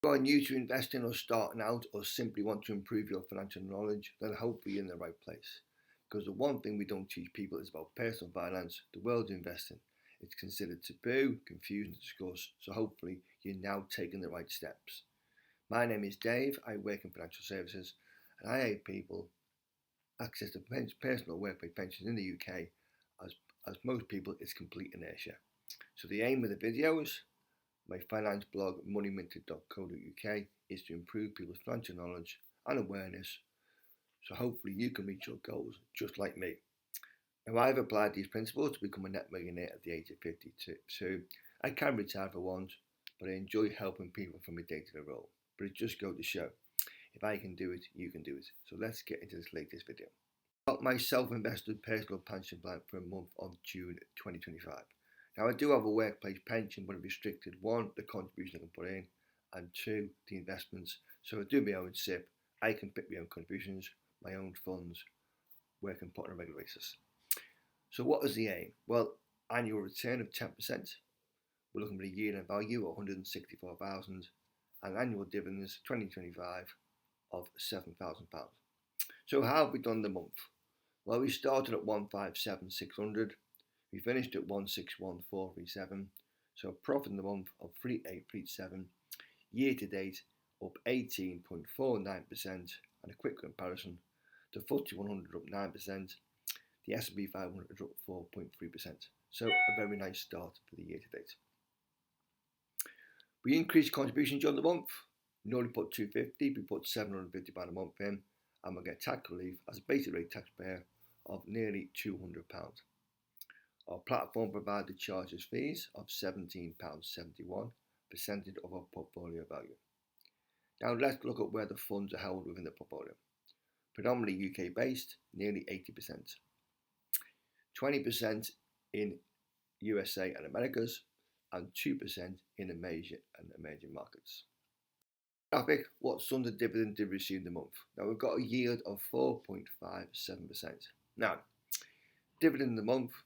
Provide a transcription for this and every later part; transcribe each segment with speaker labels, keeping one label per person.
Speaker 1: you are new to investing or starting out or simply want to improve your financial knowledge, then hopefully you're in the right place. Because the one thing we don't teach people is about personal finance, the world of investing. It's considered taboo, confusing to discuss, so hopefully you're now taking the right steps. My name is Dave, I work in financial services, and I help people access to personal workplace pensions in the UK. As most people, it's complete inertia. So the aim of the videos, my finance blog moneyminted.co.uk, is to improve people's financial knowledge and awareness, so hopefully you can reach your goals just like me. Now, I've applied these principles to become a net millionaire at the age of 52. So I can retire if I want, but I enjoy helping people from a day-to-day role. But it just goes to show, if I can do it, you can do it. So let's get into this latest video. Got my self-invested personal pension plan for a month of June 2025. Now, I do have a workplace pension, but I've restricted: one, the contribution I can put in, and two, the investments. So I do my own Sipp. I can pick my own contributions, my own funds, where I can put on a regular basis. So what is the aim? Well, annual return of 10%. We're looking for a year-end value of 164,000 and annual dividends 2025 of £7,000. So how have we done the month? Well, we started at 157,600. We finished at 161,437. So a profit in the month of 3,837. Year to date up 18.49%, and a quick comparison: the FTSE 100 up 9%, the S&P 500 up 4.3%. So a very nice start for the year to date. We increased contributions during the month. We only put 250, we put £750 a month in, and we'll get tax relief as a basic rate taxpayer of nearly £200. Our platform provided charges fees of £17.71, percentage of our portfolio value. Now let's look at where the funds are held within the portfolio. Predominantly UK based, nearly 80%. 20% in USA and Americas, and 2% in Asia and emerging markets. Graphic: what sums of dividend did we receive in the month? Now we've got a yield of 4.57%. Now, dividend in the month,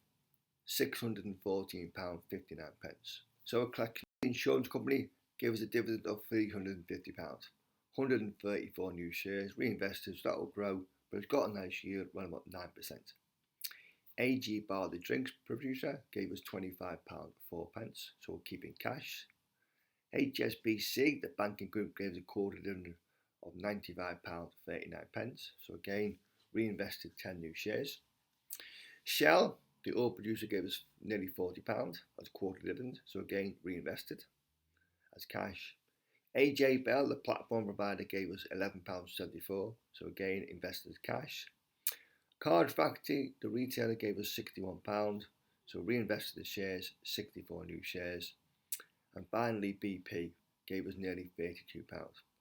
Speaker 1: £614.59. So a collection insurance company gave us a dividend of £350. 134 new shares reinvested, so that will grow, but it's got a nice yield, around about 9%. AG Bar, the drinks producer, gave us £25.04, so we're keeping cash. HSBC, the banking group, gave us a quarter dividend of £95.39, so again, reinvested 10 new shares. Shell, the oil producer, gave us nearly £40 as a quarter dividend, so again, reinvested as cash. AJ Bell, the platform provider, gave us £11.74, so again, invested as cash. Card Factory, the retailer, gave us £61, so reinvested the shares, 64 new shares. And finally, BP gave us nearly £32.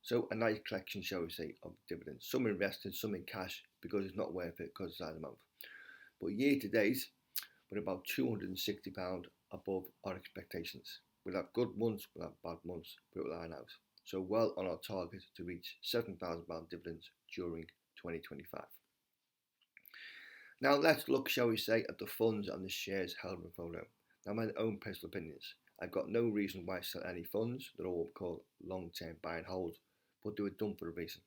Speaker 1: So a nice collection, shall we say, of dividends. Some invested, some in cash, because it's not worth it because it's out of the month. But year to date, we're about £260 above our expectations. We'll have good months, we'll have bad months, but we'll iron out. So well on our target to reach £7,000 dividends during 2025. Now let's look, shall we say, at the funds and the shares held in the portfolio. Now, my own personal opinions. I've got no reason why I sell any funds. They're all called long-term buy and hold, but they were done for a reason.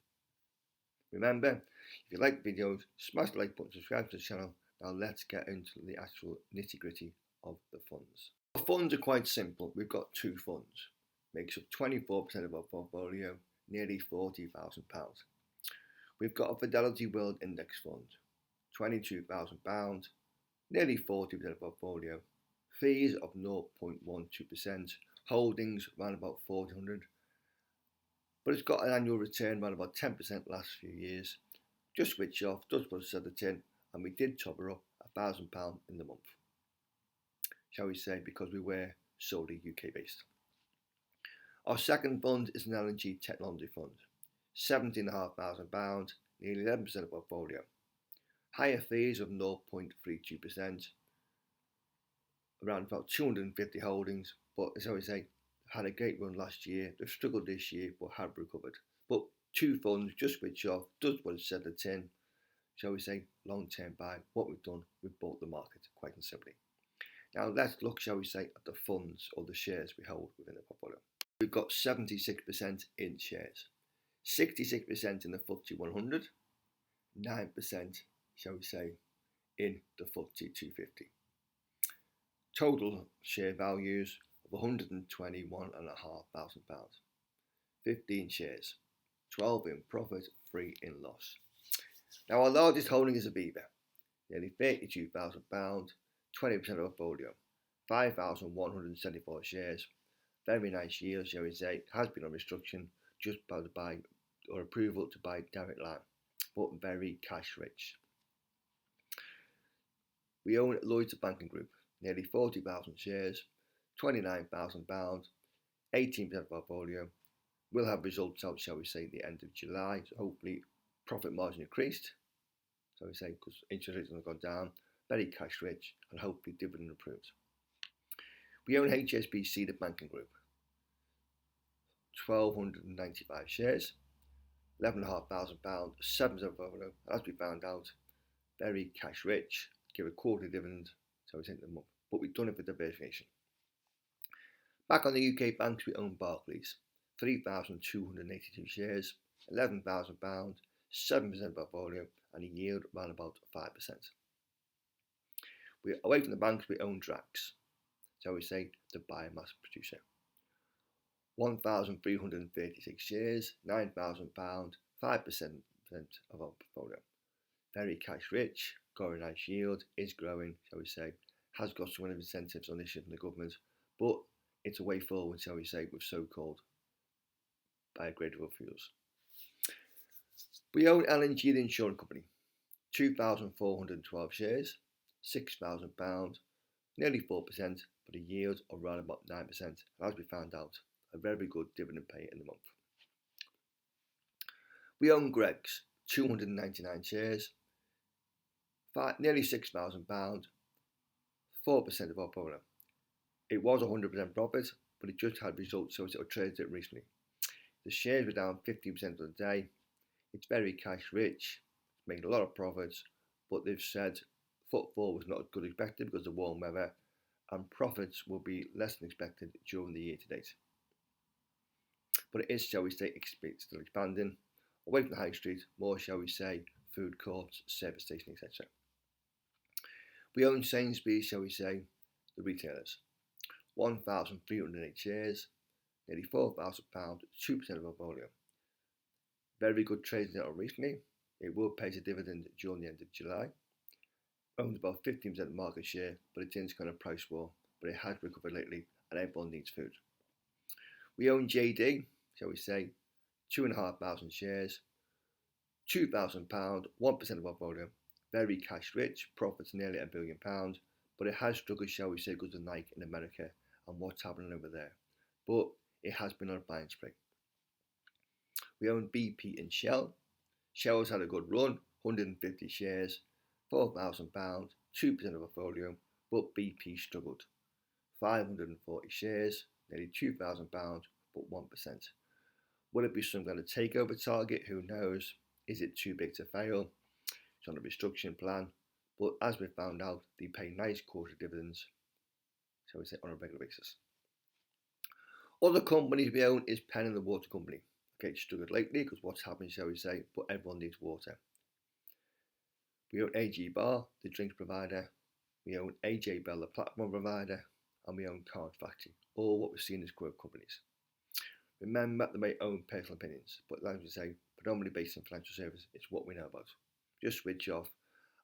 Speaker 1: Remember, if you like videos, smash the like button, subscribe to the channel. Now let's get into the actual nitty-gritty of the funds. Our funds are quite simple. We've got two funds. Makes up 24% of our portfolio, nearly £40,000. We've got a Fidelity World Index Fund, £22,000, nearly 40% of our portfolio. Fees of 0.12%, holdings around about 400, but it's got an annual return around about 10% last few years. Just switch off, does put us at the tin, and we did top her up £1,000 in the month, shall we say, because we were solely UK based. Our second fund is an LNG technology fund, £17,500, nearly 11% of our portfolio. Higher fees of 0.32%, around about 250 holdings, but as I always say, had a great run last year. They've struggled this year, but have recovered. But two funds, just switch off, does what it said the tin, shall we say, long-term buy. What we've done, we've bought the market, quite simply. Now let's look, shall we say, at the funds or the shares we hold within the portfolio. we've got 76% in shares, 66% in the FTSE 100, 9%, shall we say, in the FTSE 250. Total share values of £121,500. 15 shares, 12 in profit, 3 in loss. Now our largest holding is Aviva, nearly £32,000, 20% of our portfolio, 5,174 shares. Very nice yield, shall we say. Has been on restriction just by the buy or approval to buy direct line, but very cash rich. We own Lloyds Banking Group, nearly 40,000 shares, £29,000, 18% of our portfolio. We'll have results out, shall we say, at the end of July. So hopefully profit margin increased, shall we say, because interest rates have gone down, very cash rich, and hopefully dividend improves. We own HSBC, the banking group, 1,295 shares, £11,500, 7% of portfolio. As we found out, very cash rich, give a quarterly dividend, so we take them up. But we've done it for diversification. Back on the UK banks, we own Barclays, 3,282 shares, £11,000, 7% of portfolio, and a yield around about 5%. We're away from the banks, we own Drax, shall we say, the biomass producer. 1,336 shares, £9,000, 5% of our portfolio. Very cash rich, got a nice yield, is growing, shall we say, has got some incentives on this from the government, but it's a way forward, shall we say, with so-called biodegradable fuels. We own LNG, the insurance company, 2,412 shares, £6,000, nearly 4%, but a yield of around about 9%. And as we found out, a very good dividend pay in the month. We own Greggs, 299 shares, nearly £6,000, 4% of our portfolio. It was 100% profit, but it just had results, so it traded it recently. The shares were down 15% of the day. It's very cash rich, it's making a lot of profits, but they've said footfall was not as good as expected because of warm weather, and profits will be less than expected during the year to date. But it is, shall we say, still expanding, away from the high street, more, shall we say, food courts, service stations, etc. We own Sainsbury's, shall we say, the retailers, 1,308 shares, nearly £4,000, 2% of our portfolio. Very good trading out recently. It will pay a dividend during the end of July. Owns about 15% market share, but it's in this kind of price war, but it has recovered lately and everyone needs food. We own JD, shall we say, 2,500 shares, £2,000, 1% of our portfolio. Very cash rich, profits nearly £1 billion, but it has struggled, shall we say, because of Nike in America and what's happening over there. But it has been on a buying spree. We own BP and Shell. Shell's had a good run, 150 shares, £4,000, 2% of our portfolio, but BP struggled. 540 shares, nearly £2,000, but 1%. Will it be some kind of takeover target? Who knows? Is it too big to fail? It's on a restructuring plan, but as we found out, they pay nice quarterly dividends, shall we say, on a regular basis. Other companies we own is Penn and the water company. Okay, it's struggled lately because what's happened, shall we say, but everyone needs water. We own AG Bar, the drinks provider. We own AJ Bell, the platform provider, and we own Card Factory, all what we're seeing as growth companies. Remember, they may own personal opinions, but as we say, predominantly based in financial services, it's what we know about. Just switch off,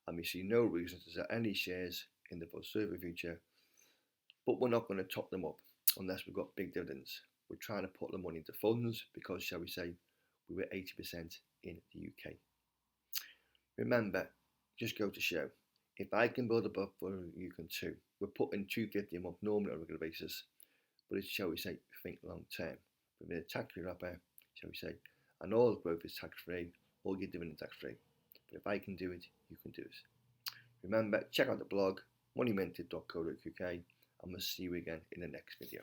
Speaker 1: and we see no reason to sell any shares in the foreseeable future, but we're not going to top them up unless we've got big dividends. We're trying to put the money into funds because, shall we say, we were 80% in the UK. Remember, just go to show, if I can build a buffer, you can too. We're putting 250 a month normally on a regular basis, but it's, shall we say, think long term. With a tax-free wrapper, shall we say, and all the growth is tax-free, all your dividend tax-free. But if I can do it, you can do it. Remember, check out the blog, moneyminted.co.uk, and we'll see you again in the next video.